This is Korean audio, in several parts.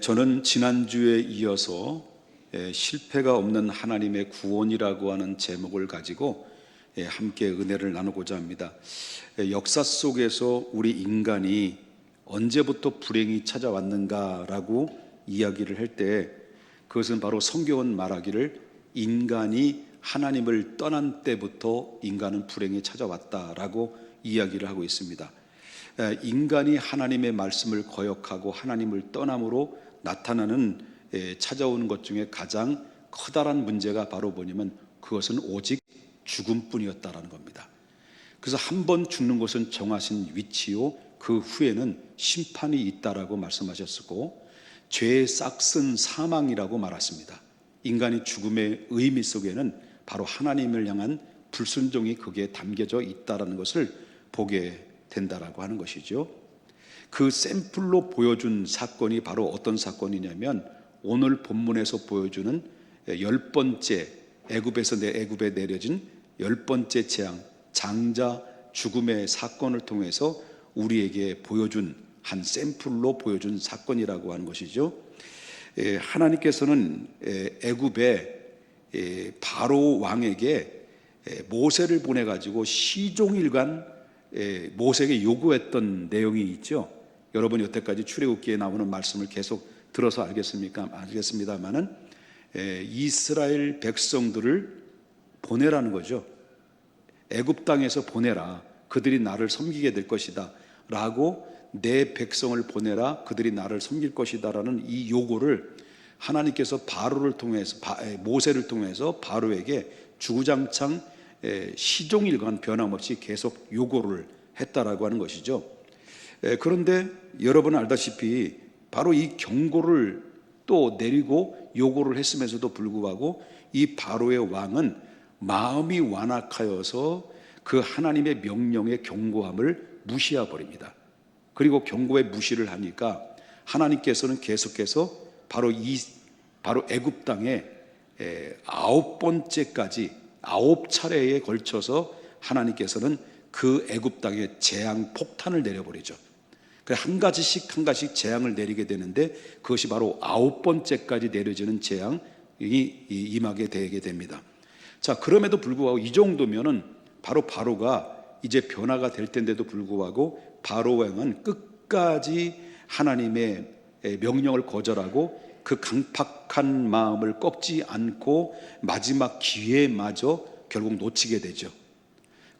저는 지난주에 이어서 실패가 없는 하나님의 구원이라고 하는 제목을 가지고 함께 은혜를 나누고자 합니다. 역사 속에서 우리 인간이 언제부터 불행이 찾아왔는가라고 이야기를 할 때, 그것은 바로 성경은 말하기를 인간이 하나님을 떠난 때부터 인간은 불행이 찾아왔다라고 이야기를 하고 있습니다. 인간이 하나님의 말씀을 거역하고 하나님을 떠남으로 나타나는 찾아오는 것 중에 가장 커다란 문제가 바로 뭐냐면 그것은 오직 죽음뿐이었다라는 겁니다. 그래서 한 번 죽는 것은 정하신 위치요, 그 후에는 심판이 있다라고 말씀하셨고, 죄의 싹슨 사망이라고 말했습니다. 인간의 죽음의 의미 속에는 바로 하나님을 향한 불순종이 거기에 담겨져 있다라는 것을 보게 된다라고 하는 것이죠. 그 샘플로 보여준 사건이 바로 어떤 사건이냐면, 오늘 본문에서 보여주는 10번째 애굽에 내려진 10번째 재앙, 장자 죽음의 사건을 통해서 우리에게 보여준 한 샘플로 보여준 사건이라고 하는 것이죠. 하나님께서는 애굽의 바로 왕에게 모세를 보내 가지고 시종일관 모세에게 요구했던 내용이 있죠. 여러분 여태까지 출애굽기에 나오는 말씀을 계속 들어서 알겠습니다만은 이스라엘 백성들을 보내라는 거죠. 애굽 땅에서 보내라, 그들이 나를 섬기게 될 것이다 라고, 내 백성을 보내라, 그들이 나를 섬길 것이다 라는 이 요구를 하나님께서 모세를 통해서 바로에게 주구장창 시종일관 변함없이 계속 요구를 했다라고 하는 것이죠. 그런데 여러분 알다시피 바로 이 경고를 또 내리고 요구를 했음에도 불구하고 이 바로의 왕은 마음이 완악하여서 그 하나님의 명령의 경고함을 무시해 버립니다. 그리고 경고에 무시를 하니까 하나님께서는 계속해서 바로 애굽 땅에 9차례에 걸쳐서 하나님께서는 그 애굽 땅에 재앙 폭탄을 내려버리죠. 한 가지씩 재앙을 내리게 되는데, 그것이 바로 9번째까지 내려지는 재앙이 임하게 되게 됩니다. 자, 그럼에도 불구하고 이 정도면은 바로가 이제 변화가 될 텐데도 불구하고 바로 왕은 끝까지 하나님의 명령을 거절하고 그 강팍한 마음을 꺾지 않고 마지막 기회마저 결국 놓치게 되죠.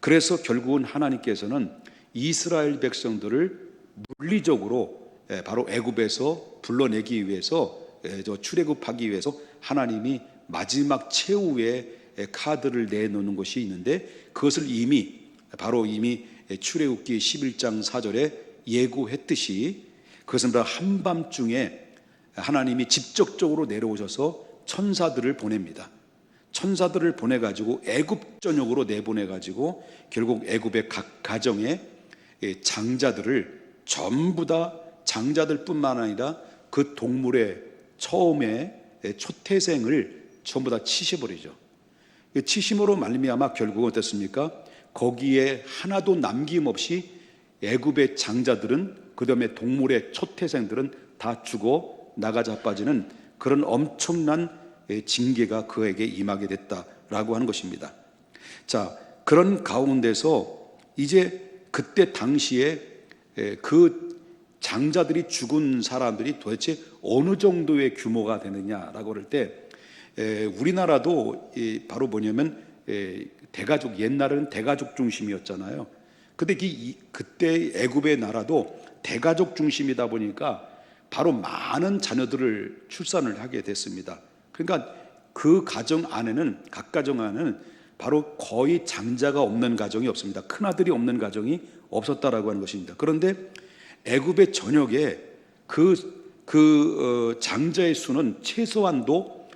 그래서 결국은 하나님께서는 이스라엘 백성들을 물리적으로 바로 애굽에서 불러내기 위해서, 출애굽하기 위해서 하나님이 마지막 최후의 카드를 내놓는 것이 있는데, 그것을 이미 출애굽기 11장 4절에 예고했듯이, 그것은 바로 한밤중에 하나님이 직접적으로 내려오셔서 천사들을 보냅니다. 천사들을 보내가지고 애굽 전역으로 내보내가지고 결국 애굽의 각 가정의 장자들을 전부 다, 장자들뿐만 아니라 그 동물의 처음에 초태생을 전부 다 치셔버리죠. 치심으로 말미암아 결국은 어땠습니까? 거기에 하나도 남김없이 애굽의 장자들은, 그 다음에 동물의 초태생들은 다 죽어 나가 자빠지는 그런 엄청난 징계가 그에게 임하게 됐다라고 하는 것입니다. 자, 그런 가운데서 이제 그때 당시에 그 장자들이 죽은 사람들이 도대체 어느 정도의 규모가 되느냐라고 할 때, 우리나라도 바로 뭐냐면 대가족, 옛날에는 대가족 중심이었잖아요. 근데 그때 애굽의 나라도 대가족 중심이다 보니까 바로 많은 자녀들을 출산을 하게 됐습니다. 그러니까 그 가정 안에는, 각 가정 안에는 바로 거의 장자가 없는 가정이 없습니다. 큰아들이 없는 가정이 없었다라고 하는 것입니다. 그런데 애굽의 전역에 장자의 수는 최소한도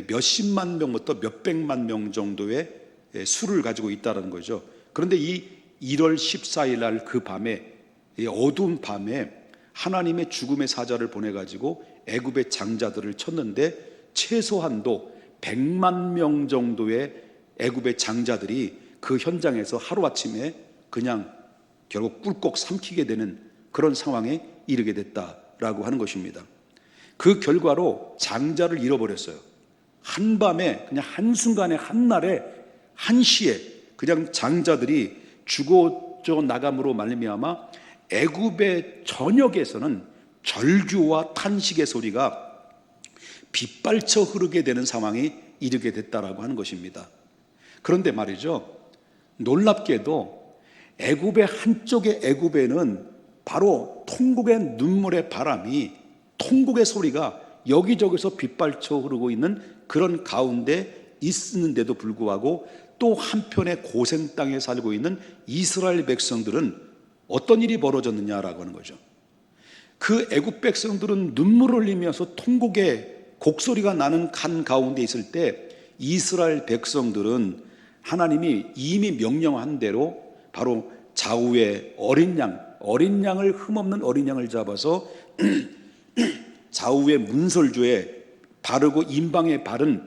몇십만 명부터 몇백만 명 정도의 수를 가지고 있다는 거죠. 그런데 이 1월 14일 날 그 밤에, 이 어두운 밤에 하나님의 죽음의 사자를 보내가지고 애굽의 장자들을 쳤는데, 최소한도 100만 명 정도의 애굽의 장자들이 그 현장에서 하루아침에 그냥 결국 꿀꺽 삼키게 되는 그런 상황에 이르게 됐다라고 하는 것입니다. 그 결과로 장자를 잃어버렸어요. 한밤에, 그냥 한순간에, 한날에, 한시에 그냥 장자들이 죽어져 나감으로 말미암아 애굽의 전역에서는 절규와 탄식의 소리가 빗발쳐 흐르게 되는 상황이 이르게 됐다라고 하는 것입니다. 그런데 말이죠, 놀랍게도 애굽의 한쪽의 애굽에는 바로 통곡의 눈물의 바람이, 통곡의 소리가 여기저기서 빗발쳐 흐르고 있는 그런 가운데 있는데도 불구하고 또 한편의 고생 땅에 살고 있는 이스라엘 백성들은 어떤 일이 벌어졌느냐라고 하는 거죠. 그 애굽 백성들은 눈물을 흘리면서 통곡의 곡소리가 나는 간 가운데 있을 때 이스라엘 백성들은 하나님이 이미 명령한 대로 바로 좌우에 어린 양을, 흠없는 어린 양을 잡아서 좌우의 문설주에 바르고 임방에 바른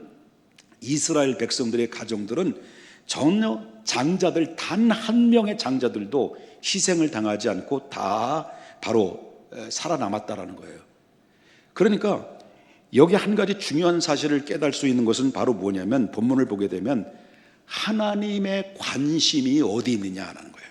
이스라엘 백성들의 가정들은 전혀 장자들, 단 한 명의 장자들도 희생을 당하지 않고 다 바로 살아남았다라는 거예요. 그러니까 여기 한 가지 중요한 사실을 깨달을 수 있는 것은 바로 뭐냐면, 본문을 보게 되면 하나님의 관심이 어디 있느냐라는 거예요.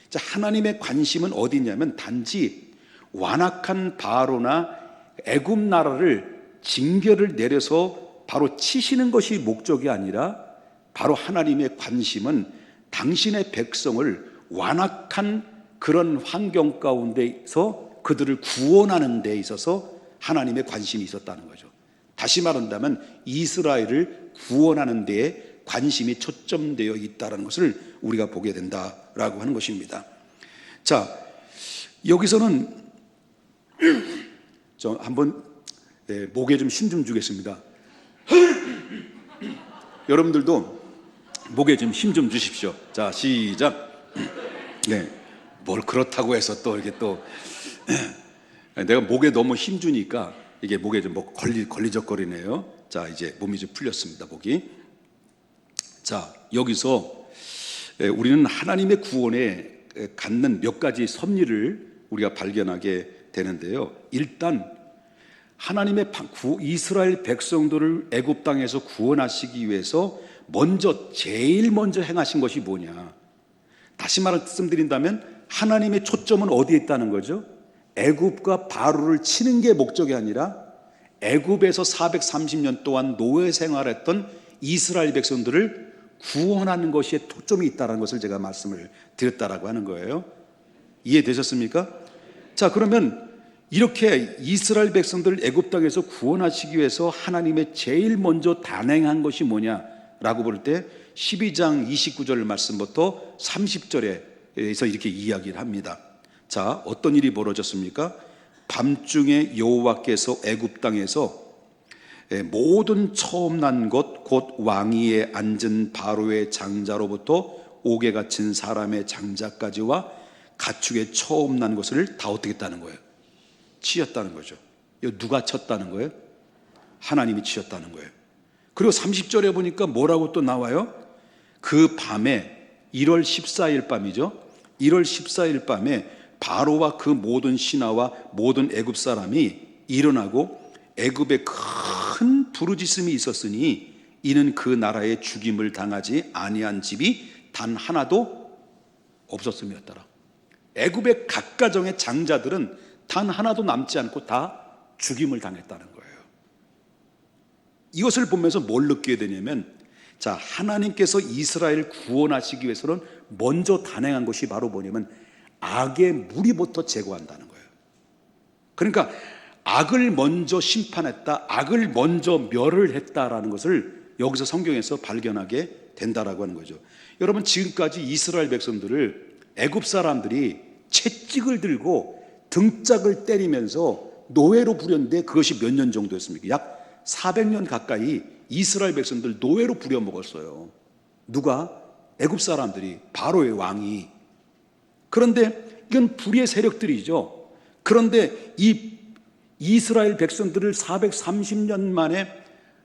자, 하나님의 관심은 어디 있냐면 단지 완악한 바로나 애굽 나라를 징계를 내려서 바로 치시는 것이 목적이 아니라, 바로 하나님의 관심은 당신의 백성을 완악한 그런 환경 가운데서 그들을 구원하는 데 있어서 하나님의 관심이 있었다는 거죠. 다시 말한다면 이스라엘을 구원하는 데에 관심이 초점되어 있다는 것을 우리가 보게 된다라고 하는 것입니다. 자, 여기서는 저 한번 목에 좀 힘 좀 주겠습니다. 여러분들도 목에 좀 힘 좀 주십시오. 자, 시작. 네, 뭘 그렇다고 해서 또 이렇게 또 내가 목에 너무 힘 주니까 이게 목에 좀 뭐 걸리적거리네요. 자, 이제 몸이 좀 풀렸습니다, 목이. 자, 여기서 우리는 하나님의 구원에 갖는 몇 가지 섭리를 우리가 발견하게 되는데요. 일단 하나님의 이스라엘 백성들을 애굽 땅에서 구원하시기 위해서 제일 먼저 행하신 것이 뭐냐? 다시 말씀드린다면 하나님의 초점은 어디에 있다는 거죠? 애굽과 바로를 치는 게 목적이 아니라 애굽에서 430년 동안 노예 생활했던 이스라엘 백성들을 구원하는 것에 초점이 있다는 것을 제가 말씀을 드렸다라고 하는 거예요. 이해되셨습니까? 자, 그러면 이렇게 이스라엘 백성들을 애굽 땅에서 구원하시기 위해서 하나님의 제일 먼저 단행한 것이 뭐냐라고 볼 때 12장 29절 말씀부터 30절에서 이렇게 이야기를 합니다. 자, 어떤 일이 벌어졌습니까? 밤중에 여호와께서 애굽 땅에서 모든 처음 난 것 곧 왕위에 앉은 바로의 장자로부터 옥에 갇힌 사람의 장자까지와 가축의 처음 난 것을 다 어떻게 했다는 거예요? 치었다는 거죠. 이거 누가 쳤다는 거예요? 하나님이 치었다는 거예요. 그리고 30절에 보니까 뭐라고 또 나와요? 그 밤에 1월 14일 밤이죠. 1월 14일 밤에 바로와 그 모든 신하와 모든 애굽 사람이 일어나고 애굽에 큰 부르짖음이 있었으니 이는 그 나라에 죽임을 당하지 아니한 집이 단 하나도 없었음이었더라. 애굽의 각 가정의 장자들은 단 하나도 남지 않고 다 죽임을 당했다는 거예요. 이것을 보면서 뭘 느끼게 되냐면, 자, 하나님께서 이스라엘을 구원하시기 위해서는 먼저 단행한 것이 바로 뭐냐면 악의 무리부터 제거한다는 거예요. 그러니까 악을 먼저 심판했다, 악을 먼저 멸을 했다라는 것을 여기서 성경에서 발견하게 된다라고 하는 거죠. 여러분, 지금까지 이스라엘 백성들을 애굽 사람들이 채찍을 들고 등짝을 때리면서 노예로 부렸는데 그것이 몇 년 정도였습니까? 약 400년 가까이 이스라엘 백성들 노예로 부려먹었어요. 누가? 애굽 사람들이, 바로의 왕이. 그런데 이건 불의의 세력들이죠. 그런데 이 이스라엘 백성들을 430년 만에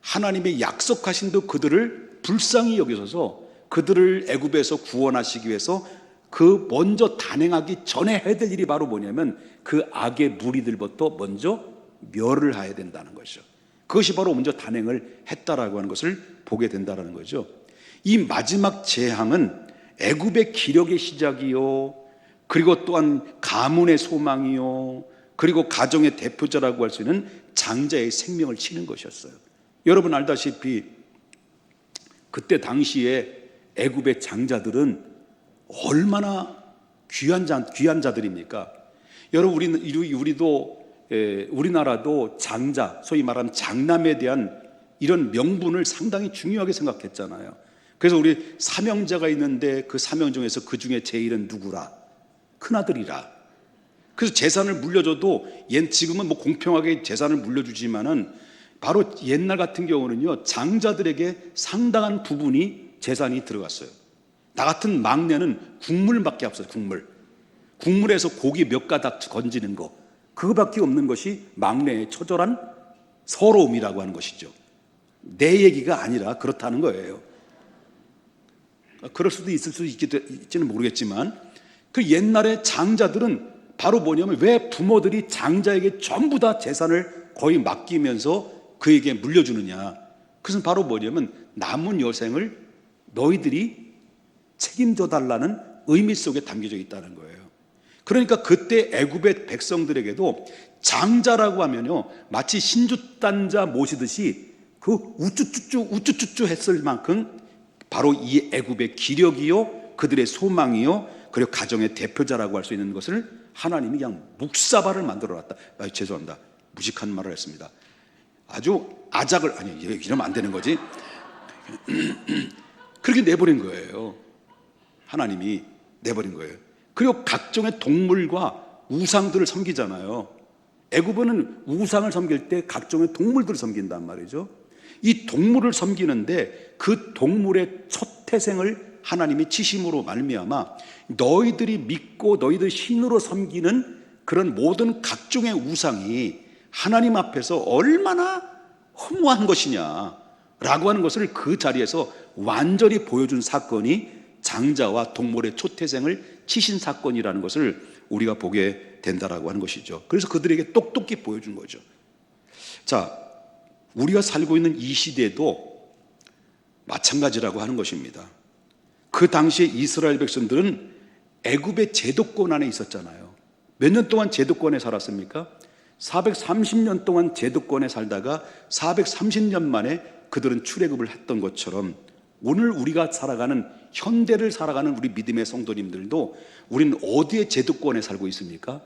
하나님의 약속하신 대로 그들을 불쌍히 여기셔서 그들을 애굽에서 구원하시기 위해서 그 먼저 단행하기 전에 해야 될 일이 바로 뭐냐면 그 악의 무리들부터 먼저 멸을 해야 된다는 것이죠. 그것이 바로 먼저 단행을 했다라고 하는 것을 보게 된다는 거죠. 이 마지막 재앙은 애굽의 기력의 시작이요, 그리고 또한 가문의 소망이요, 그리고 가정의 대표자라고 할 수 있는 장자의 생명을 치는 것이었어요. 여러분 알다시피 그때 당시에 애굽의 장자들은 얼마나 귀한 자들입니까? 여러분 우리나라도 장자, 소위 말하는 장남에 대한 이런 명분을 상당히 중요하게 생각했잖아요. 그래서 우리 사명자가 있는데 그 사명 중에서 그 중에 제일은 누구라? 큰아들이라. 그래서 재산을 물려줘도 지금은 뭐 공평하게 재산을 물려주지만은 바로 옛날 같은 경우는요, 장자들에게 상당한 부분이 재산이 들어갔어요. 나 같은 막내는 국물밖에 없어요. 국물에서 고기 몇 가닥 건지는 거, 그거밖에 없는 것이 막내의 처절한 서러움이라고 하는 것이죠. 내 얘기가 아니라 그렇다는 거예요. 그럴 수도 있을 수 있지는 모르겠지만, 그 옛날에 장자들은 바로 뭐냐면, 왜 부모들이 장자에게 전부 다 재산을 거의 맡기면서 그에게 물려주느냐, 그것은 바로 뭐냐면 남은 여생을 너희들이 책임져 달라는 의미 속에 담겨져 있다는 거예요. 그러니까 그때 애굽의 백성들에게도 장자라고 하면요, 마치 신주단자 모시듯이 그 우쭈쭈쭈 했을 만큼 바로 이 애굽의 기력이요, 그들의 소망이요, 그리고 가정의 대표자라고 할 수 있는 것을 하나님이 그냥 묵사발을 만들어 놨다. 죄송합니다, 무식한 말을 했습니다. 아주 아작을, 아니 이러면 안 되는 거지. 그렇게 내버린 거예요. 하나님이 내버린 거예요. 그리고 각종의 동물과 우상들을 섬기잖아요. 애굽은 우상을 섬길 때 각종의 동물들을 섬긴단 말이죠. 이 동물을 섬기는데 그 동물의 첫 태생을 하나님이 치심으로 말미암아 너희들이 믿고 너희들 신으로 섬기는 그런 모든 각종의 우상이 하나님 앞에서 얼마나 허무한 것이냐라고 하는 것을 그 자리에서 완전히 보여준 사건이 장자와 동물의 초태생을 치신 사건이라는 것을 우리가 보게 된다라고 하는 것이죠. 그래서 그들에게 똑똑히 보여준 거죠. 자, 우리가 살고 있는 이 시대도 마찬가지라고 하는 것입니다. 그 당시에 이스라엘 백성들은 애굽의 제도권 안에 있었잖아요. 몇 년 동안 제도권에 살았습니까? 430년 동안 제도권에 살다가 430년 만에 그들은 출애굽을 했던 것처럼, 오늘 우리가 살아가는, 현대를 살아가는 우리 믿음의 성도님들도 우리는 어디에 제도권에 살고 있습니까?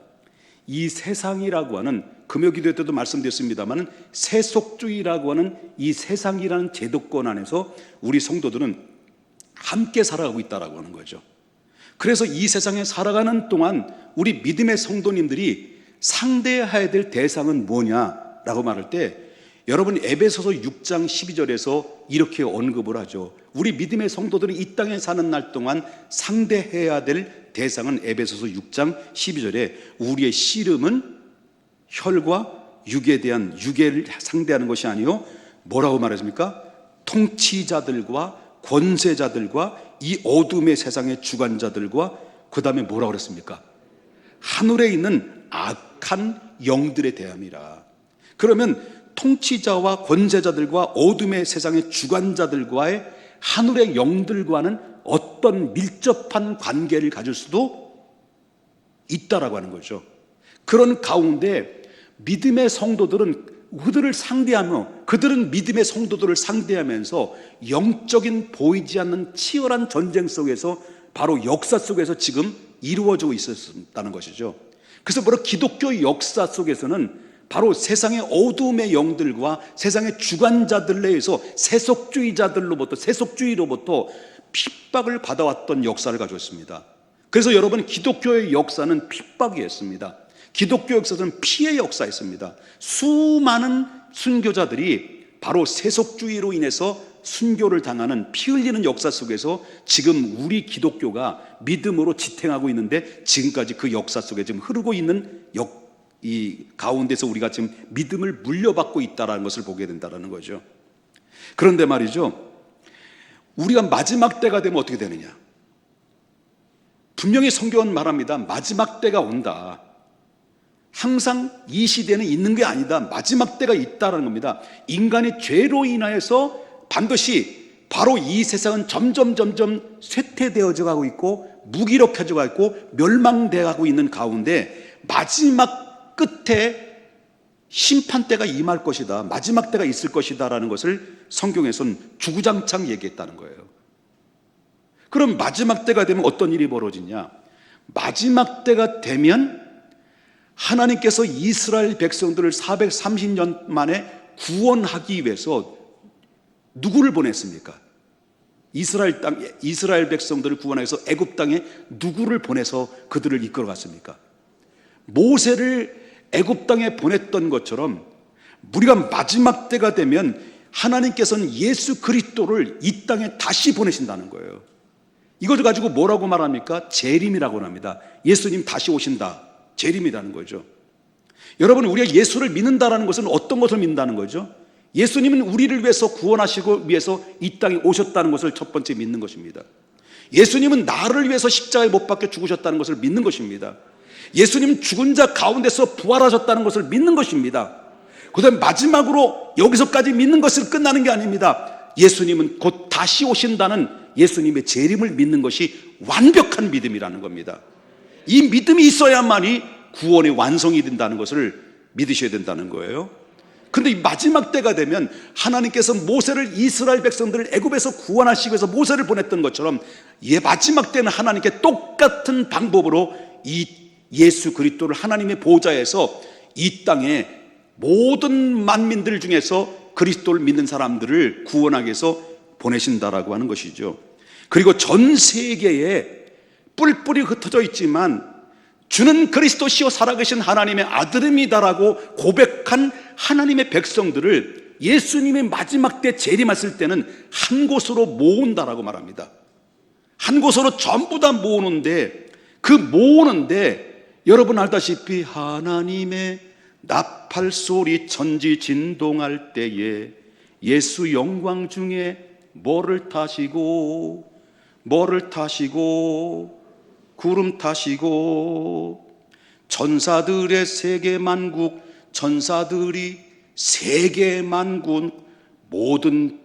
이 세상이라고 하는, 금요기도 때도 말씀드렸습니다만, 세속주의라고 하는 이 세상이라는 제도권 안에서 우리 성도들은 함께 살아가고 있다라고 하는 거죠. 그래서 이 세상에 살아가는 동안 우리 믿음의 성도님들이 상대해야 될 대상은 뭐냐라고 말할 때, 여러분 에베소서 6장 12절에서 이렇게 언급을 하죠. 우리 믿음의 성도들이 이 땅에 사는 날 동안 상대해야 될 대상은 에베소서 6장 12절에 우리의 씨름은 혈과 육에 대한, 육에를 상대하는 것이 아니요, 뭐라고 말했습니까? 통치자들과 권세자들과 이 어둠의 세상의 주관자들과, 그 다음에 뭐라고 그랬습니까? 하늘에 있는 악한 영들에 대함이라. 그러면 통치자와 권세자들과 어둠의 세상의 주관자들과의 하늘의 영들과는 어떤 밀접한 관계를 가질 수도 있다라고 하는 거죠. 그런 가운데 믿음의 성도들은 그들을 상대하며, 그들은 믿음의 성도들을 상대하면서 영적인 보이지 않는 치열한 전쟁 속에서, 바로 역사 속에서 지금 이루어지고 있었다는 것이죠. 그래서 바로 기독교 역사 속에서는 바로 세상의 어두움의 영들과 세상의 주관자들에 의해서 세속주의로부터 핍박을 받아왔던 역사를 가지고 있습니다. 그래서 여러분, 기독교의 역사는 핍박이었습니다. 기독교 역사는 피해의 역사였습니다. 수많은 순교자들이 바로 세속주의로 인해서 순교를 당하는, 피 흘리는 역사 속에서 지금 우리 기독교가 믿음으로 지탱하고 있는데, 지금까지 그 역사 속에 지금 흐르고 있는 이 가운데서 우리가 지금 믿음을 물려받고 있다는 것을 보게 된다는 거죠. 그런데 말이죠, 우리가 마지막 때가 되면 어떻게 되느냐? 분명히 성경은 말합니다. 마지막 때가 온다. 항상 이 시대는 있는 게 아니다. 마지막 때가 있다는 겁니다. 인간의 죄로 인하여서 반드시 바로 이 세상은 점점 쇠퇴되어져 가고 있고 무기력해져 가고 있고 멸망되어 가고 있는 가운데 마지막 끝에 심판 때가 임할 것이다. 마지막 때가 있을 것이다 라는 것을 성경에서는 주구장창 얘기했다는 거예요. 그럼 마지막 때가 되면 어떤 일이 벌어지냐? 마지막 때가 되면 하나님께서 이스라엘 백성들을 430년 만에 구원하기 위해서 누구를 보냈습니까? 이스라엘 백성들을 구원해서 애굽 땅에 누구를 보내서 그들을 이끌어갔습니까? 모세를 애굽 땅에 보냈던 것처럼 우리가 마지막 때가 되면 하나님께서는 예수 그리스도를 이 땅에 다시 보내신다는 거예요. 이걸 가지고 뭐라고 말합니까? 재림이라고 합니다. 예수님 다시 오신다. 재림이라는 거죠. 여러분, 우리가 예수를 믿는다는 것은 어떤 것을 믿는다는 거죠? 예수님은 우리를 위해서 구원하시고 위해서 이 땅에 오셨다는 것을 첫 번째 믿는 것입니다. 예수님은 나를 위해서 십자가에 못 박혀 죽으셨다는 것을 믿는 것입니다. 예수님은 죽은 자 가운데서 부활하셨다는 것을 믿는 것입니다. 그다음 마지막으로 여기서까지 믿는 것을 끝나는 게 아닙니다. 예수님은 곧 다시 오신다는 예수님의 재림을 믿는 것이 완벽한 믿음이라는 겁니다. 이 믿음이 있어야만이 구원의 완성이 된다는 것을 믿으셔야 된다는 거예요. 그런데 이 마지막 때가 되면 하나님께서 모세를 이스라엘 백성들을 애굽에서 구원하시기 위해서 모세를 보냈던 것처럼 마지막 때는 하나님께 똑같은 방법으로 이 예수 그리스도를 하나님의 보좌에서 이 땅에 모든 만민들 중에서 그리스도를 믿는 사람들을 구원하기 위해서 보내신다라고 하는 것이죠. 그리고 전 세계에 뿔뿔이 흩어져 있지만 주는 그리스도시요 살아계신 하나님의 아들입니다라고 고백한 하나님의 백성들을 예수님의 마지막 때 재림했을 때는 한 곳으로 모은다라고 말합니다. 한 곳으로 전부 다 모으는데, 그 모으는데 여러분 알다시피 하나님의 나팔 소리 천지 진동할 때에 예수 영광 중에 뭐를 타시고 구름 타시고 천사들의 세계만국, 천사들이 세계만국 모든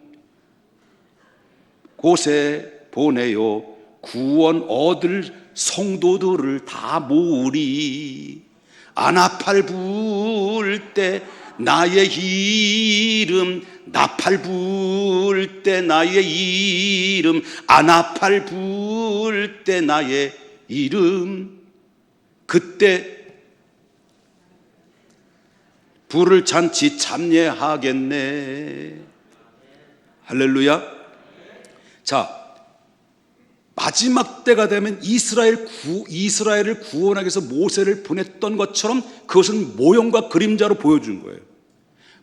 곳에 보내요 구원 얻을 성도들을 다 모으리. 아나팔 불 때 나의 이름, 나팔 불 때 나의 이름, 아나팔 불 때 나의 이름. 그때 불을 잔치 참여하겠네. 할렐루야. 자, 마지막 때가 되면 이스라엘을 구원하기 위해서 모세를 보냈던 것처럼 그것은 모형과 그림자로 보여준 거예요.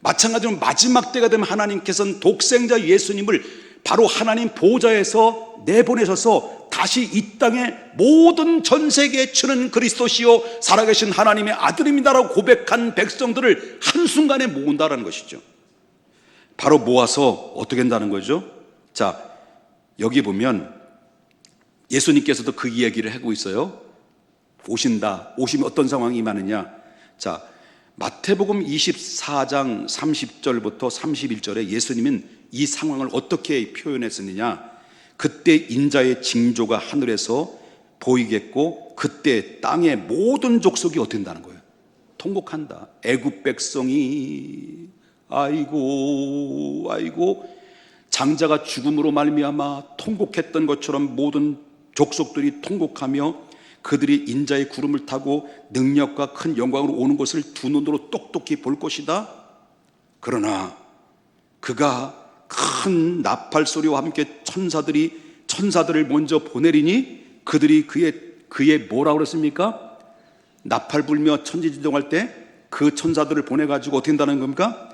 마찬가지로 마지막 때가 되면 하나님께서는 독생자 예수님을 바로 하나님 보좌에서 내보내셔서 다시 이 땅에 모든 전 세계에 주는 그리스도시요 살아계신 하나님의 아들입니다라고 고백한 백성들을 한순간에 모은다는 것이죠. 바로 모아서 어떻게 한다는 거죠? 자, 여기 보면 예수님께서도 그 이야기를 하고 있어요. 오신다. 오시면 어떤 상황이 임하느냐. 자, 마태복음 24장 30절부터 31절에 예수님은 이 상황을 어떻게 표현했느냐. 그때 인자의 징조가 하늘에서 보이겠고 그때 땅의 모든 족속이 어떻게 된다는 거예요? 통곡한다. 애굽 백성이 아이고 장자가 죽음으로 말미암아 통곡했던 것처럼 모든 족속들이 통곡하며 그들이 인자의 구름을 타고 능력과 큰 영광으로 오는 것을 두 눈으로 똑똑히 볼 것이다. 그러나 그가 큰 나팔 소리와 함께 천사들을 먼저 보내리니 그들이 그의 뭐라고 그랬습니까? 나팔 불며 천지진동할 때 그 천사들을 보내가지고 어떻게 한다는 겁니까?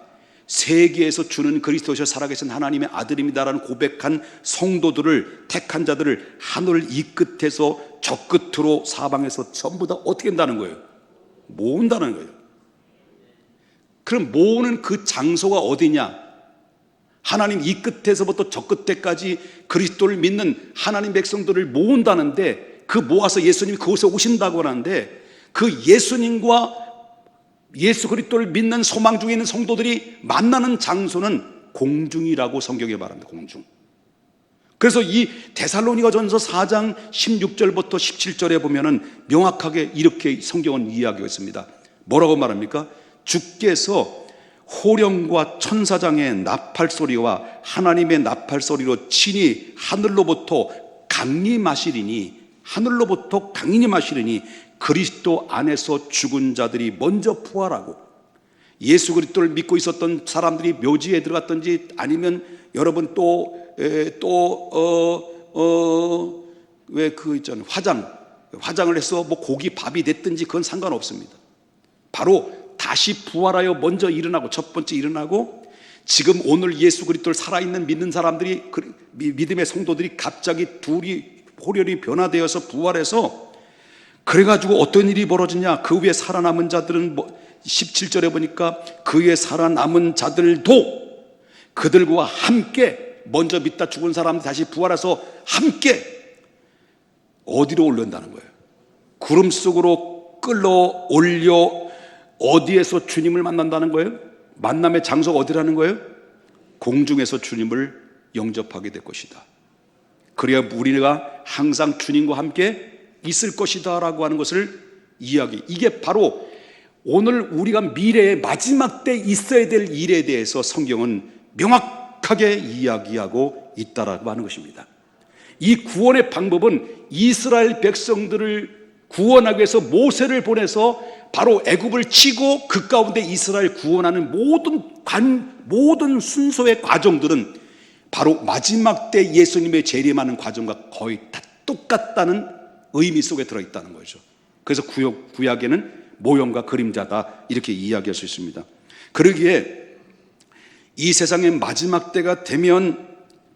세계에서 주는 그리스도시여 살아계신 하나님의 아들입니다라는 고백한 성도들을, 택한 자들을 하늘 이 끝에서 저 끝으로 사방에서 전부 다 어떻게 한다는 거예요? 모은다는 거예요. 그럼 모으는 그 장소가 어디냐? 하나님 이 끝에서부터 저 끝에까지 그리스도를 믿는 하나님 백성들을 모은다는데, 그 모아서 예수님이 그곳에 오신다고 하는데, 그 예수님과 예수 그리스도를 믿는 소망 중에 있는 성도들이 만나는 장소는 공중이라고 성경에 말합니다. 공중. 그래서 이 데살로니가전서 4장 16절부터 17절에 보면은 명확하게 이렇게 성경은 이야기하고 있습니다. 뭐라고 말합니까? 주께서 호령과 천사장의 나팔소리와 하나님의 나팔소리로 친히 하늘로부터 강림하시리니 그리스도 안에서 죽은 자들이 먼저 부활하고, 예수 그리스도를 믿고 있었던 사람들이 묘지에 들어갔든지 아니면 여러분 왜 그 있잖아요, 화장을 해서 뭐 고기 밥이 됐든지 그건 상관없습니다. 바로 다시 부활하여 먼저 일어나고, 첫 번째 일어나고, 지금 오늘 예수 그리스도를 살아있는 믿는 사람들이, 믿음의 성도들이 갑자기 둘이 호련이 변화되어서 부활해서, 그래가지고 어떤 일이 벌어지냐, 그 위에 살아남은 자들은 17절에 보니까 그 위에 살아남은 자들도 그들과 함께, 먼저 믿다 죽은 사람들 다시 부활해서 함께 어디로 올른다는 거예요? 구름 속으로 끌어올려 어디에서 주님을 만난다는 거예요? 만남의 장소가 어디라는 거예요? 공중에서 주님을 영접하게 될 것이다. 그래야 우리가 항상 주님과 함께 있을 것이다 라고 하는 것을 이게 바로 오늘 우리가 미래의 마지막 때 있어야 될 일에 대해서 성경은 명확하게 이야기하고 있다라고 하는 것입니다. 이 구원의 방법은 이스라엘 백성들을 구원하기 위해서 모세를 보내서 바로 애굽을 치고 그 가운데 이스라엘 구원하는 모든 순서의 과정들은 바로 마지막 때 예수님의 재림하는 과정과 거의 다 똑같다는 의미 속에 들어있다는 거죠. 그래서 구약에는 모형과 그림자다 이렇게 이야기할 수 있습니다. 그러기에 이 세상의 마지막 때가 되면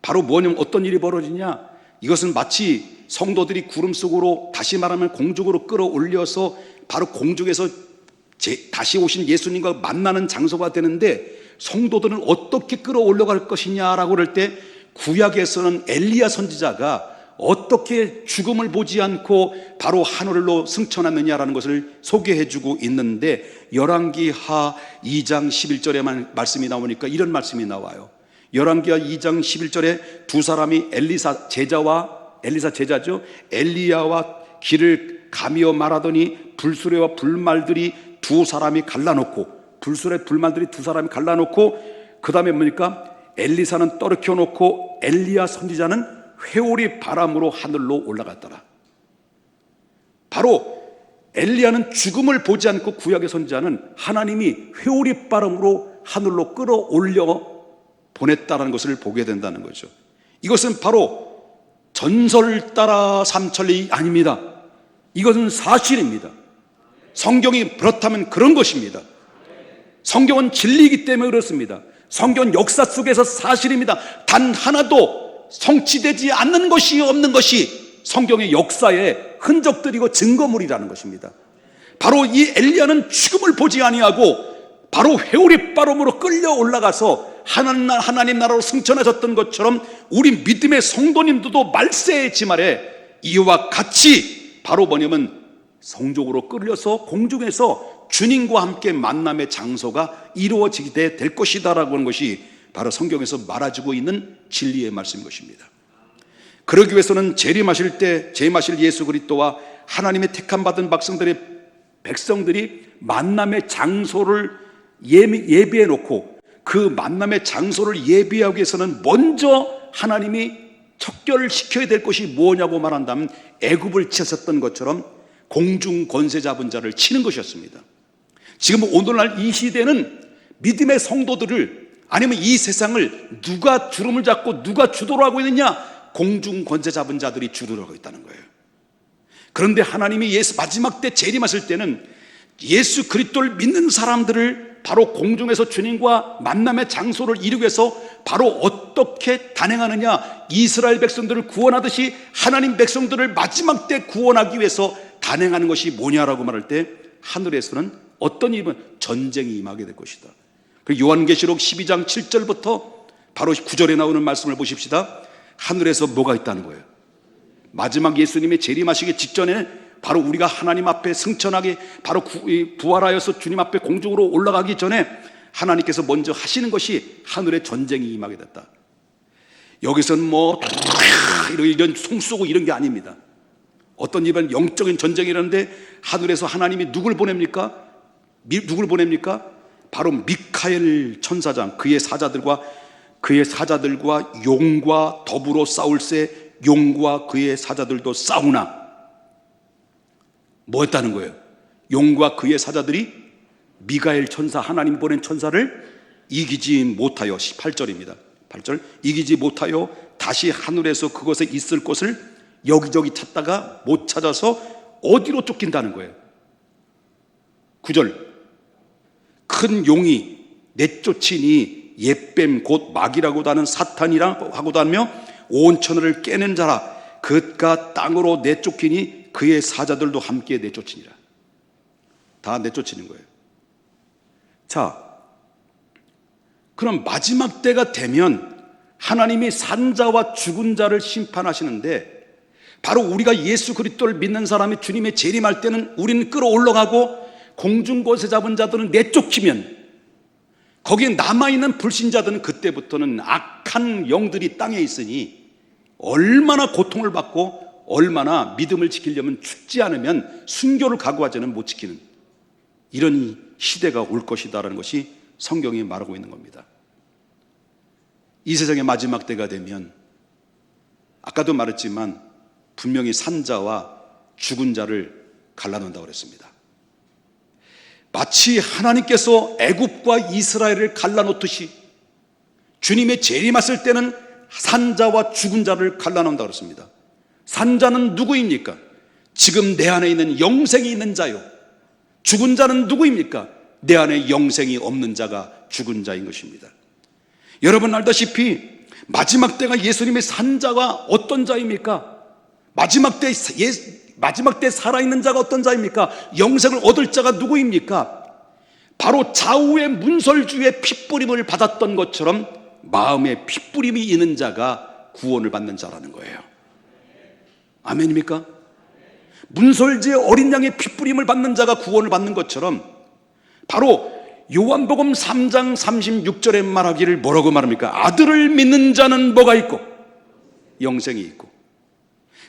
바로 뭐냐면 어떤 일이 벌어지냐, 이것은 마치 성도들이 구름 속으로, 다시 말하면 공중으로 끌어올려서 바로 공중에서 다시 오신 예수님과 만나는 장소가 되는데, 성도들은 어떻게 끌어올려갈 것이냐라고 그럴 때 구약에서는 엘리야 선지자가 어떻게 죽음을 보지 않고 바로 하늘로 승천하느냐라는 것을 소개해주고 있는데, 열왕기하 2장 11절에 말씀이 나오니까 이런 말씀이 나와요. 열왕기하 2장 11절에 두 사람이 엘리사 제자죠, 엘리야와 길을 가며 말하더니 불수레와 불말들이 두 사람이 갈라놓고, 그 다음에 뭡니까? 엘리사는 떨어켜 놓고 엘리야 선지자는 회오리 바람으로 하늘로 올라갔더라. 바로 엘리야는 죽음을 보지 않고, 구약의 선지자는 하나님이 회오리 바람으로 하늘로 끌어올려 보냈다는 것을 보게 된다는 거죠. 이것은 바로 전설 따라 삼천리 아닙니다. 이것은 사실입니다. 성경이 그렇다면 그런 것입니다. 성경은 진리이기 때문에 그렇습니다. 성경은 역사 속에서 사실입니다. 단 하나도 성취되지 않는 것이 없는 것이 성경의 역사의 흔적들이고 증거물이라는 것입니다. 바로 이 엘리야는 죽음을 보지 아니하고 바로 회오리 바람으로 끌려 올라가서 하나님 나라로 승천하셨던 것처럼 우리 믿음의 성도님들도 말세의 지말에 이와 같이 바로 뭐냐면 성족으로 끌려서 공중에서 주님과 함께 만남의 장소가 이루어지게 될 것이다 라고 하는 것이 바로 성경에서 말해주고 있는 진리의 말씀인 것입니다. 그러기 위해서는 재림하실 예수 그리스도와 하나님의 택함 받은 백성들이 만남의 장소를 예비해 놓고, 그 만남의 장소를 예비하기 위해서는 먼저 하나님이 척결을 시켜야 될 것이 뭐냐고 말한다면 애굽을 치셨던 것처럼 공중 권세 잡은 자를 치는 것이었습니다. 지금 오늘날 이 시대는 믿음의 성도들을, 아니면 이 세상을 누가 주름을 잡고 누가 주도를 하고 있느냐? 공중 권세 잡은 자들이 주도를 하고 있다는 거예요. 그런데 하나님이 마지막 때 재림하실 때는 예수 그리스도를 믿는 사람들을 바로 공중에서 주님과 만남의 장소를 이루기 위해서 바로 어떻게 단행하느냐, 이스라엘 백성들을 구원하듯이 하나님 백성들을 마지막 때 구원하기 위해서 단행하는 것이 뭐냐라고 말할 때, 하늘에서는 어떤 일이면 전쟁이 임하게 될 것이다. 그리고 요한계시록 12장 7절부터 바로 9절에 나오는 말씀을 보십시다. 하늘에서 뭐가 있다는 거예요? 마지막 예수님의 재림하시기 직전에 바로 우리가 하나님 앞에 승천하게 바로 부활하여서 주님 앞에 공중으로 올라가기 전에 하나님께서 먼저 하시는 것이 하늘의 전쟁이 임하게 됐다. 여기서는 뭐 이런 송 쏘고 이런 게 아닙니다. 어떤 일은 영적인 전쟁이라는데 하늘에서 하나님이 누굴 보냅니까? 누굴 보냅니까? 바로 미카엘 천사장, 그의 사자들과 용과 더불어 싸울세 용과 그의 사자들도 싸우나. 뭐 했다는 거예요? 용과 그의 사자들이 미가엘 천사, 하나님 보낸 천사를 이기지 못하여, 8절입니다 8절, 이기지 못하여 다시 하늘에서 그것에 있을 곳을 여기저기 찾다가 못 찾아서 어디로 쫓긴다는 거예요. 9절, 큰 용이 내쫓으니 옛뱀 곧 마귀라고도 하는 사탄이라고 하고도 하며 온 천하를 깨는 자라. 그가 땅으로 내쫓기니 그의 사자들도 함께 내쫓으니라. 다 내쫓히는 거예요. 자, 그럼 마지막 때가 되면 하나님이 산자와 죽은 자를 심판하시는데, 바로 우리가 예수 그리스도를 믿는 사람이 주님의 재림할 때는 우리는 끌어올라가고 공중곳에 잡은 자들은 내쫓기면, 거기에 남아있는 불신자들은 그때부터는 악한 영들이 땅에 있으니 얼마나 고통을 받고 얼마나 믿음을 지키려면 죽지 않으면 순교를 각오하지는 못 지키는 이런 시대가 올 것이다라는 것이 성경이 말하고 있는 겁니다. 이 세상의 마지막 때가 되면 아까도 말했지만 분명히 산자와 죽은 자를 갈라놓는다고 그랬습니다. 마치 하나님께서 애굽과 이스라엘을 갈라놓듯이 주님의 재림하실 때는 산자와 죽은 자를 갈라놓는다고 그랬습니다. 산자는 누구입니까? 지금 내 안에 있는 영생이 있는 자요. 죽은 자는 누구입니까? 내 안에 영생이 없는 자가 죽은 자인 것입니다. 여러분 알다시피 마지막 때가 예수님의 산자가 어떤 자입니까? 마지막 때 살아있는 자가 어떤 자입니까? 영생을 얻을 자가 누구입니까? 바로 좌우의 문설주의 핏부림을 받았던 것처럼 마음에 핏부림이 있는 자가 구원을 받는 자라는 거예요. 아멘입니까? 문설주의 어린 양의 핏부림을 받는 자가 구원을 받는 것처럼, 바로 요한복음 3장 36절에 말하기를 뭐라고 말합니까? 아들을 믿는 자는 뭐가 있고? 영생이 있고,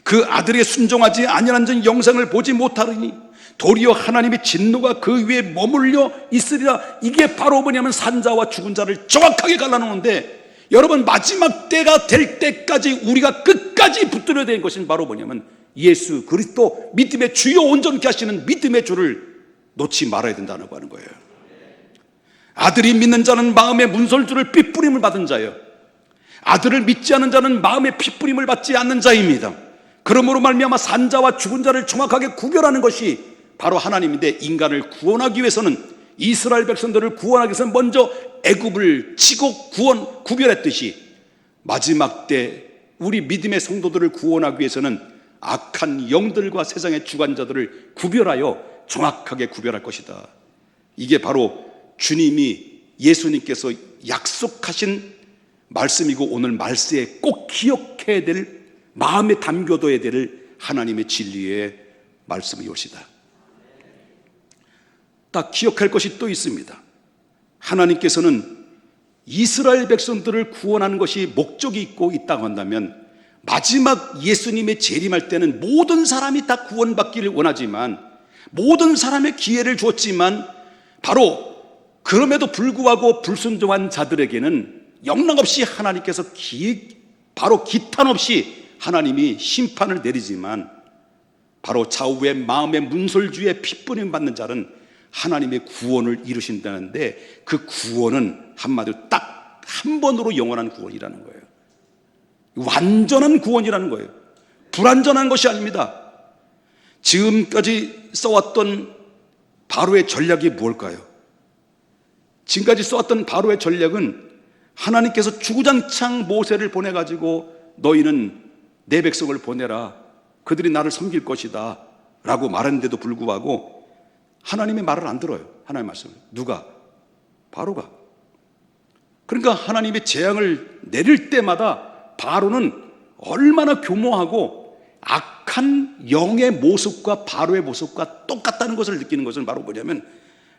그 아들에 순종하지 아니하는 자는 영생을 보지 못하리니 도리어 하나님의 진노가 그 위에 머물러 있으리라. 이게 바로 뭐냐면 산자와 죽은 자를 정확하게 갈라놓는데, 여러분 마지막 때가 될 때까지 우리가 끝까지 붙들어야 되는 것은 바로 뭐냐면 예수 그리스도 믿음의 주요 온전케 하시는 믿음의 주를 놓지 말아야 된다고 하는 거예요. 아들이 믿는 자는 마음의 문설주를 핏부림을 받은 자예요. 아들을 믿지 않는 자는 마음의 핏부림을 받지 않는 자입니다. 그러므로 말미암아 산자와 죽은 자를 정확하게 구별하는 것이 바로 하나님인데, 인간을 구원하기 위해서는, 이스라엘 백성들을 구원하기 위해서는 먼저 애굽을 치고 구별했듯이 마지막 때 우리 믿음의 성도들을 구원하기 위해서는 악한 영들과 세상의 주관자들을 구별하여 정확하게 구별할 것이다. 이게 바로 주님이, 예수님께서 약속하신 말씀이고 오늘 말세에 꼭 기억해야 될, 마음에 담겨둬야 될 하나님의 진리의 말씀이옵시다. 딱 기억할 것이 또 있습니다. 하나님께서는 이스라엘 백성들을 구원하는 것이 목적이 있다고 한다면, 마지막 예수님의 재림할 때는 모든 사람이 다 구원받기를 원하지만, 모든 사람의 기회를 줬지만, 바로 그럼에도 불구하고 불순종한 자들에게는 영락없이 하나님께서 바로 기탄 없이 하나님이 심판을 내리지만, 바로 좌우의 마음의 문설주의 핏부림 받는 자는 하나님의 구원을 이루신다는데, 그 구원은 한마디로 딱 한 번으로 영원한 구원이라는 거예요. 완전한 구원이라는 거예요. 불완전한 것이 아닙니다. 지금까지 써왔던 바로의 전략이 무엇일까요? 지금까지 써왔던 바로의 전략은 하나님께서 주구장창 모세를 보내가지고 너희는 내 백성을 보내라, 그들이 나를 섬길 것이다 라고 말했는데도 불구하고 하나님의 말을 안 들어요. 하나님의 말씀을. 누가? 바로가. 그러니까 하나님의 재앙을 내릴 때마다 바로는 얼마나 교모하고 한 영의 모습과 바로의 모습과 똑같다는 것을 느끼는 것은 바로 뭐냐면,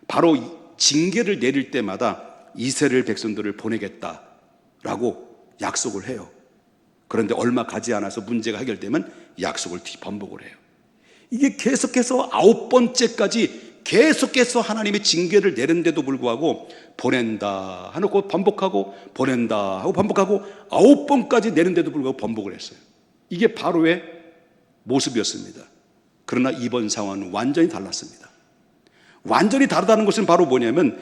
바로 징계를 내릴 때마다 이스라엘 백성들을 보내겠다라고 약속을 해요. 그런데 얼마 가지 않아서 문제가 해결되면 약속을 반복을 해요. 이게 계속해서 9번째까지 계속해서 하나님의 징계를 내는데도 불구하고 보낸다 하고 반복하고 보낸다 하고 반복하고 9번까지 내는데도 불구하고 반복을 했어요. 이게 바로의 모습이었습니다. 그러나 이번 상황은 완전히 달랐습니다. 완전히 다르다는 것은 바로 뭐냐면,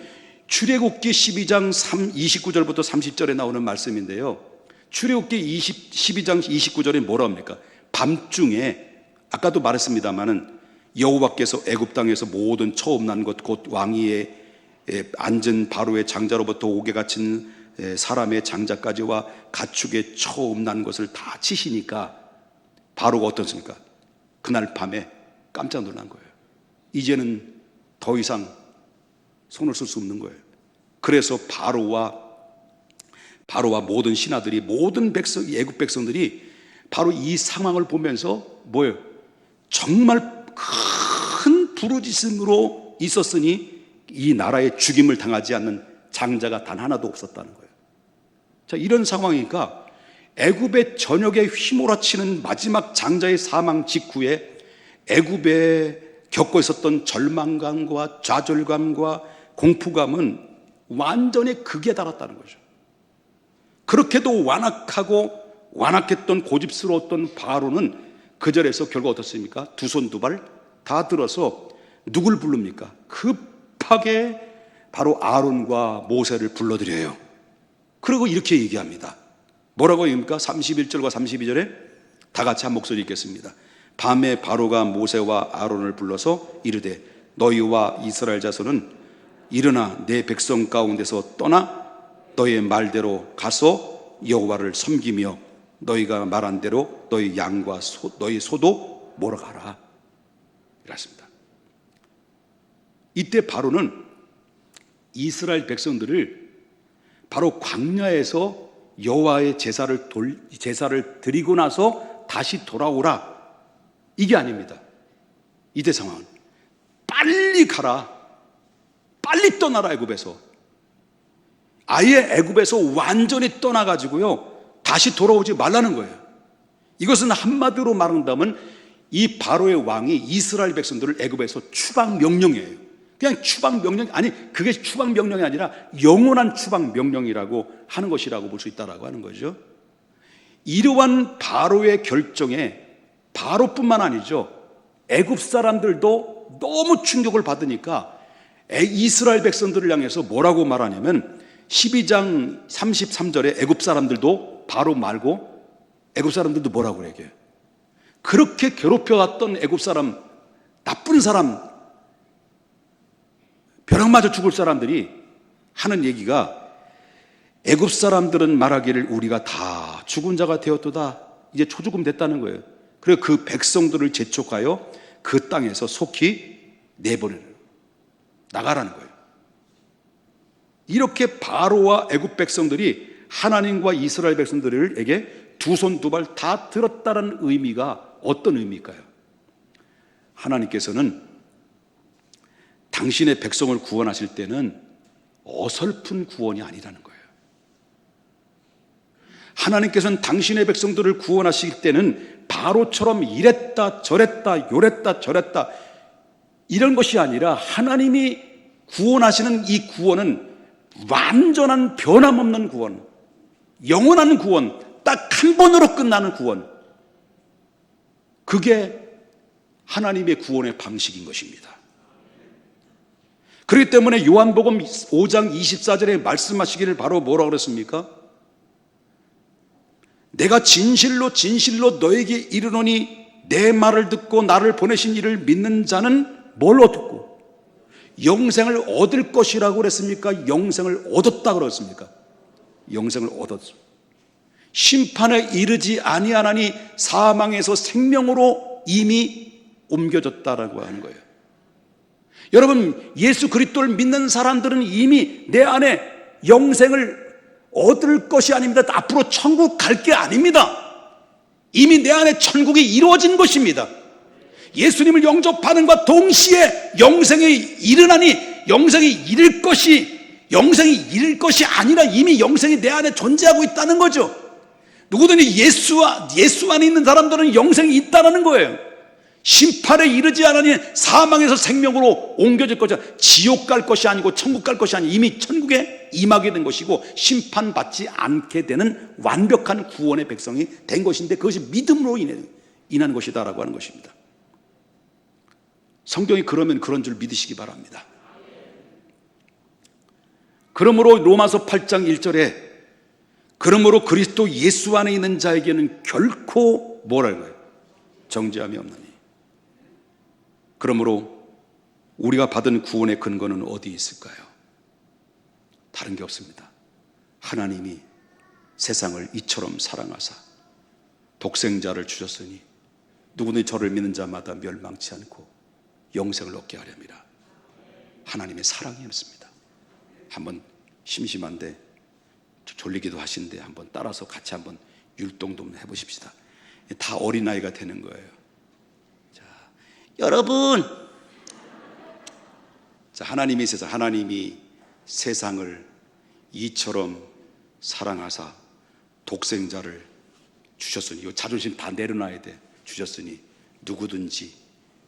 출애굽기 12장 29절부터 30절에 나오는 말씀인데요, 출애굽기 12장 29절에 뭐라 합니까? 밤중에, 아까도 말했습니다마는 여호와께서 애굽 땅에서 모든 처음 난 것 곧 왕위에 앉은 바로의 장자로부터 옥에 갇힌 사람의 장자까지와 가축의 처음 난 것을 다 치시니까 바로가 어떻습니까? 그날 밤에 깜짝 놀란 거예요. 이제는 더 이상 손을 쓸 수 없는 거예요. 그래서 바로와 모든 신하들이, 모든 백성, 애굽 백성들이 바로 이 상황을 보면서 뭐예요? 정말 큰 부르짖음으로 있었으니 이 나라에 죽임을 당하지 않는 장자가 단 하나도 없었다는 거예요. 자, 이런 상황이니까 애굽의 전역에 휘몰아치는 마지막 장자의 사망 직후에 애굽에 겪고 있었던 절망감과 좌절감과 공포감은 완전히 극에 달았다는 거죠. 그렇게도 완악했던 고집스러웠던 바로는 그 자리에서 결국 어떻습니까? 두 손 두 발 다 들어서 누굴 부릅니까? 급하게 바로 아론과 모세를 불러들여요. 그리고 이렇게 얘기합니다. 뭐라고 얘기합니까? 31절과 32절에 다 같이 한 목소리 읽겠습니다. 밤에 바로가 모세와 아론을 불러서 이르되 너희와 이스라엘 자손은 일어나 내 백성 가운데서 떠나 너희의 말대로 가서 여호와를 섬기며 너희가 말한 대로 너희 양과 너희 소도 몰아가라. 이랬습니다. 이때 바로는 이스라엘 백성들을 바로 광야에서 여호와의 제사를 드리고 나서 다시 돌아오라, 이게 아닙니다. 이때 상황은 빨리 가라, 빨리 떠나라. 애굽에서 아예 애굽에서 완전히 떠나가지고요 다시 돌아오지 말라는 거예요. 이것은 한마디로 말한다면 이 바로의 왕이 이스라엘 백성들을 애굽에서 추방 명령이에요. 그냥 추방 명령, 아니 그게 추방 명령이 아니라 영원한 추방 명령이라고 하는 것이라고 볼 수 있다라고 하는 거죠. 이러한 바로의 결정에 바로뿐만 아니죠, 애굽 사람들도 너무 충격을 받으니까 이스라엘 백성들을 향해서 뭐라고 말하냐면 12장 33절에 애굽 사람들도 바로 말고 애굽 사람들도 뭐라고 얘기해요? 그렇게 괴롭혀왔던 애굽 사람, 나쁜 사람, 벼락 맞아 죽을 사람들이 하는 얘기가, 애굽 사람들은 말하기를 우리가 다 죽은 자가 되었도다, 이제 초죽음 됐다는 거예요. 그래서 그 백성들을 재촉하여 그 땅에서 속히 내보내는, 나가라는 거예요. 이렇게 바로와 애굽 백성들이 하나님과 이스라엘 백성들에게 두 손 두 발 다 들었다는 의미가 어떤 의미일까요? 하나님께서는 당신의 백성을 구원하실 때는 어설픈 구원이 아니라는 거예요. 하나님께서는 당신의 백성들을 구원하실 때는 바로처럼 이랬다 저랬다 요랬다 저랬다 이런 것이 아니라, 하나님이 구원하시는 이 구원은 완전한 변함없는 구원, 영원한 구원, 딱 한 번으로 끝나는 구원, 그게 하나님의 구원의 방식인 것입니다. 그렇기 때문에 요한복음 5장 24절에 말씀하시기를 바로 뭐라고 그랬습니까? 내가 진실로 진실로 너에게 이르노니 내 말을 듣고 나를 보내신 이를 믿는 자는 뭘 얻고 영생을 얻을 것이라고 그랬습니까? 영생을 얻었다고 그랬습니까? 영생을 얻었어. 심판에 이르지 아니하나니 사망에서 생명으로 이미 옮겨졌다라고 하는 거예요. 여러분, 예수 그리스도를 믿는 사람들은 이미 내 안에 영생을 얻을 것이 아닙니다. 앞으로 천국 갈 게 아닙니다. 이미 내 안에 천국이 이루어진 것입니다. 예수님을 영접하는과 동시에 영생에 이르나니 영생이 이를 것이 아니라 이미 영생이 내 안에 존재하고 있다는 거죠. 누구든지 예수 안에 있는 사람들은 영생이 있다는 거예요. 심판에 이르지 않으니 사망에서 생명으로 옮겨질 것이야. 지옥 갈 것이 아니고 천국 갈 것이 아니고 이미 천국에 임하게 된 것이고 심판받지 않게 되는 완벽한 구원의 백성이 된 것인데 그것이 믿음으로 인한 것이다라고 하는 것입니다. 성경이 그러면 그런 줄 믿으시기 바랍니다. 그러므로 로마서 8장 1절에 그러므로 그리스도 예수 안에 있는 자에게는 결코 뭐라는 거예요? 정죄함이 없나니. 그러므로 우리가 받은 구원의 근거는 어디 있을까요? 다른 게 없습니다. 하나님이 세상을 이처럼 사랑하사 독생자를 주셨으니 누구든지 저를 믿는 자마다 멸망치 않고 영생을 얻게 하려 함이라. 하나님의 사랑이었습니다. 한번 심심한데 졸리기도 하신데 한번 따라서 같이 한번 율동도 한번 해보십시다. 다 어린아이가 되는 거예요. 자, 여러분, 자, 하나님이 세상을 이처럼 사랑하사 독생자를 주셨으니, 이 자존심 다 내려놔야 돼. 주셨으니 누구든지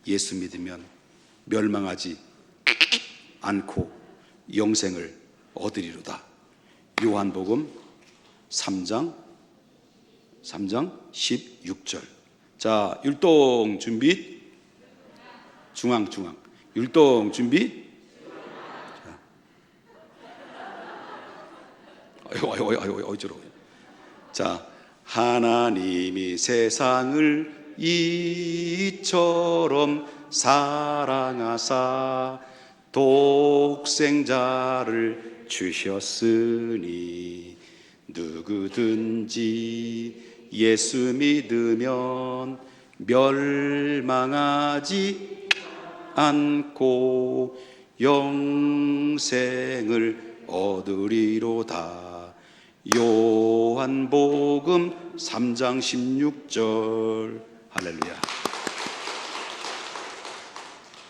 예수 믿으면 멸망하지 않고 영생을 얻으리로다. 요한복음 3장 16절. 자, 율동 준비. 중앙. 율동 준비. 아이고, 어지러워. 자, 하나님이 세상을 이처럼 사랑하사 독생자를 주셨으니 누구든지 예수 믿으면 멸망하지 않고 영생을 얻으리로다. 요한복음 3장 16절. 할렐루야.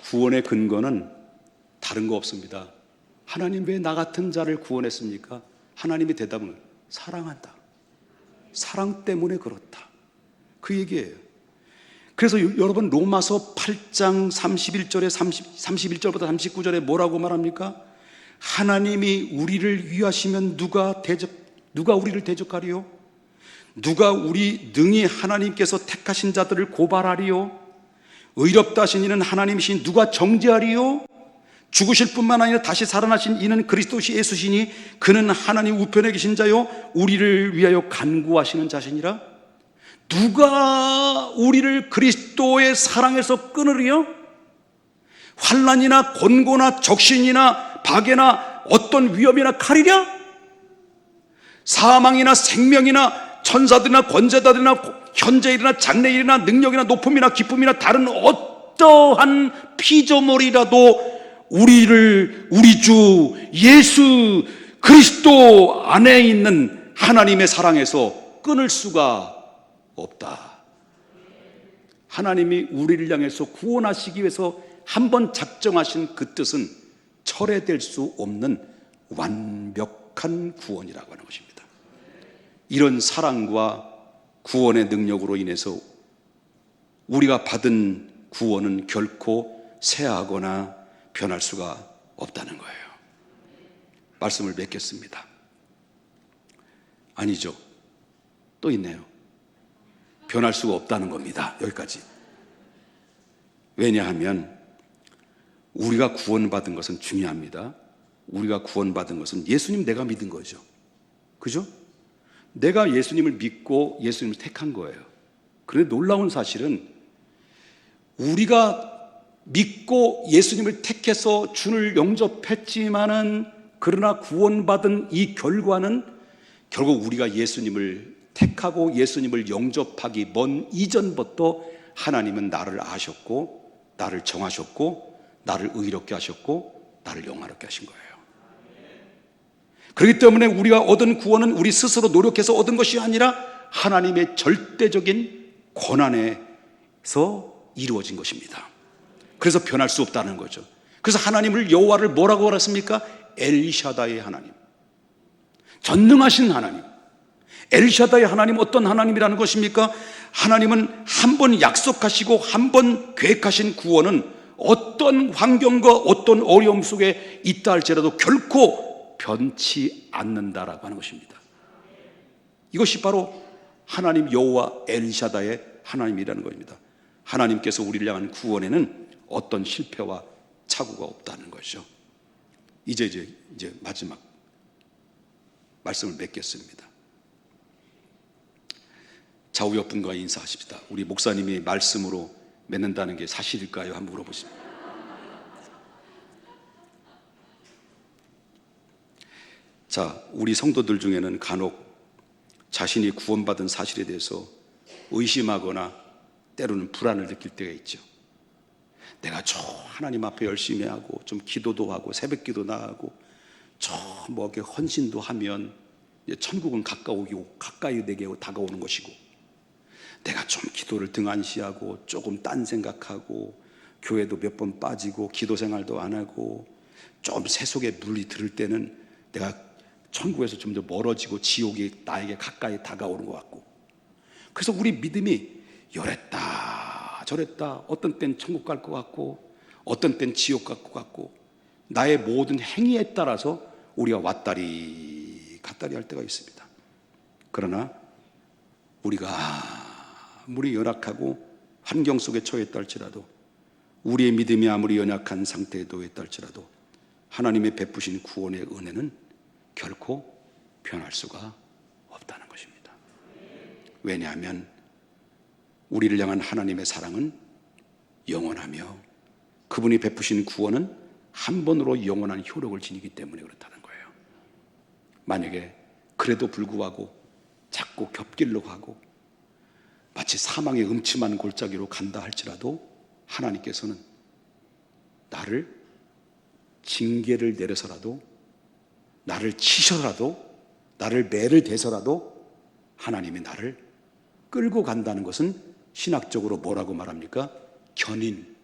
구원의 근거는 다른 거 없습니다. 하나님 왜 나 같은 자를 구원했습니까? 하나님의 대답은 사랑한다. 사랑 때문에 그렇다. 그 얘기예요. 그래서 여러분 로마서 8장 31절부터 39절에 뭐라고 말합니까? 하나님이 우리를 위하시면 누가 우리를 대적하리요? 누가 우리 능히 하나님께서 택하신 자들을 고발하리요? 의롭다 하신 이는 하나님이신 누가 정죄하리요? 죽으실 뿐만 아니라 다시 살아나신 이는 그리스도 예수시니 그는 하나님 우편에 계신 자요 우리를 위하여 간구하시는 자시니라. 누가 우리를 그리스도의 사랑에서 끊으리요? 환난이나 곤고나 적신이나 박해나 어떤 위험이나 칼이랴? 사망이나 생명이나 천사들이나 권세자들이나 현재일이나 장래일이나 능력이나 높음이나 기쁨이나 다른 어떠한 피조물이라도 우리 주 예수 그리스도 안에 있는 하나님의 사랑에서 끊을 수가 없다. 하나님이 우리를 향해서 구원하시기 위해서 한번 작정하신 그 뜻은 철회될 수 없는 완벽한 구원이라고 하는 것입니다. 이런 사랑과 구원의 능력으로 인해서 우리가 받은 구원은 결코 쇠하거나 변할 수가 없다는 거예요. 말씀을 맺겠습니다. 아니죠. 또 있네요. 변할 수가 없다는 겁니다. 여기까지. 왜냐하면 우리가 구원받은 것은 중요합니다. 우리가 구원받은 것은 예수님 내가 믿은 거죠. 그죠? 내가 예수님을 믿고 예수님을 택한 거예요. 그런데 놀라운 사실은 우리가 믿고 예수님을 택해서 주를 영접했지만은 그러나 구원받은 이 결과는 결국 우리가 예수님을 택하고 예수님을 영접하기 먼 이전부터 하나님은 나를 아셨고 나를 정하셨고 나를 의롭게 하셨고 나를 영화롭게 하신 거예요. 그렇기 때문에 우리가 얻은 구원은 우리 스스로 노력해서 얻은 것이 아니라 하나님의 절대적인 고난에서 이루어진 것입니다. 그래서 변할 수 없다는 거죠. 그래서 하나님을, 여호와를 뭐라고 말했습니까? 엘샤다의 하나님, 전능하신 하나님. 엘샤다의 하나님, 어떤 하나님이라는 것입니까? 하나님은 한 번 약속하시고 한 번 계획하신 구원은 어떤 환경과 어떤 어려움 속에 있다 할지라도 결코 변치 않는다라고 하는 것입니다. 이것이 바로 하나님 여호와 엘샤다의 하나님이라는 것입니다. 하나님께서 우리를 향한 구원에는 어떤 실패와 착오가 없다는 것이죠. 이제 마지막 말씀을 맺겠습니다. 좌우 옆분과 인사하십시다. 우리 목사님이 말씀으로 맺는다는 게 사실일까요? 한번 물어보십시다. 자, 우리 성도들 중에는 간혹 자신이 구원받은 사실에 대해서 의심하거나 때로는 불안을 느낄 때가 있죠. 내가 저 하나님 앞에 열심히 하고 좀 기도도 하고 새벽 기도 나가고 뭐 이렇게 헌신도 하면 천국은 가까이 내게 다가오는 것이고, 내가 좀 기도를 등한시하고 조금 딴 생각하고 교회도 몇 번 빠지고 기도 생활도 안 하고 좀 세속에 물이 들을 때는 내가 천국에서 좀 더 멀어지고 지옥이 나에게 가까이 다가오는 것 같고, 그래서 우리 믿음이 요랬다 저랬다, 어떤 땐 천국 갈 것 같고 어떤 땐 지옥 갈 것 같고, 나의 모든 행위에 따라서 우리가 왔다리 갔다리 할 때가 있습니다. 그러나 우리가 아무리 연약하고 환경 속에 처했다 할지라도, 우리의 믿음이 아무리 연약한 상태에 놓였다 할지라도 하나님의 베푸신 구원의 은혜는 결코 변할 수가 없다는 것입니다. 왜냐하면 우리를 향한 하나님의 사랑은 영원하며 그분이 베푸신 구원은 한 번으로 영원한 효력을 지니기 때문에 그렇다는 거예요. 만약에 그래도 불구하고 자꾸 겹길로 가고 마치 사망의 음침한 골짜기로 간다 할지라도 하나님께서는 나를 징계를 내려서라도, 나를 치셔라도, 나를 매를 대서라도 하나님이 나를 끌고 간다는 것은 신학적으로 뭐라고 말합니까? 견인,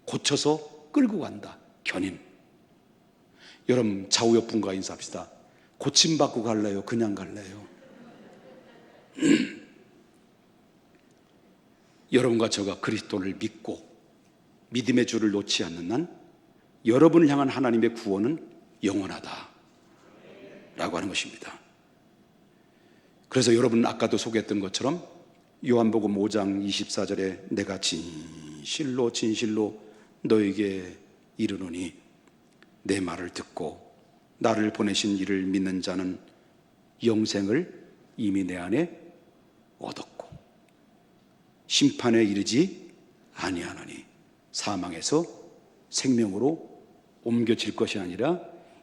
고쳐서 끌고 간다. 견인. 여러분 좌우 옆분과 인사합시다. 고침받고 갈래요? 그냥 갈래요? 여러분과 저가 그리스도를 믿고 믿음의 줄을 놓지 않는 한 여러분을 향한 하나님의 구원은 영원하다 라고 하는 것입니다. 그래서 여러분은 아까도 소개했던 것처럼 요한복음 5장 24절에 내가 진실로 진실로 너에게 이르노니 내 말을 듣고 나를 보내신 이를 믿는 자는 영생을 이미 내 안에 얻었고 심판에 이르지 아니하나니 사망에서 생명으로 옮겨질 것이 아니라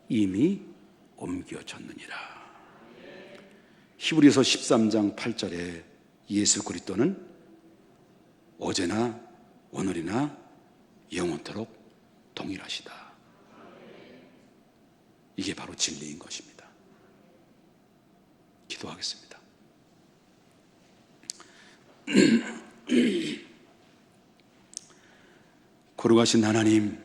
이미 옮겨졌느니라. 히브리서 13장 8절에 예수 그리스도는 어제나 오늘이나 영원토록 동일하시다. 이게 바로 진리인 것입니다. 기도하겠습니다. 거룩하신 하나님,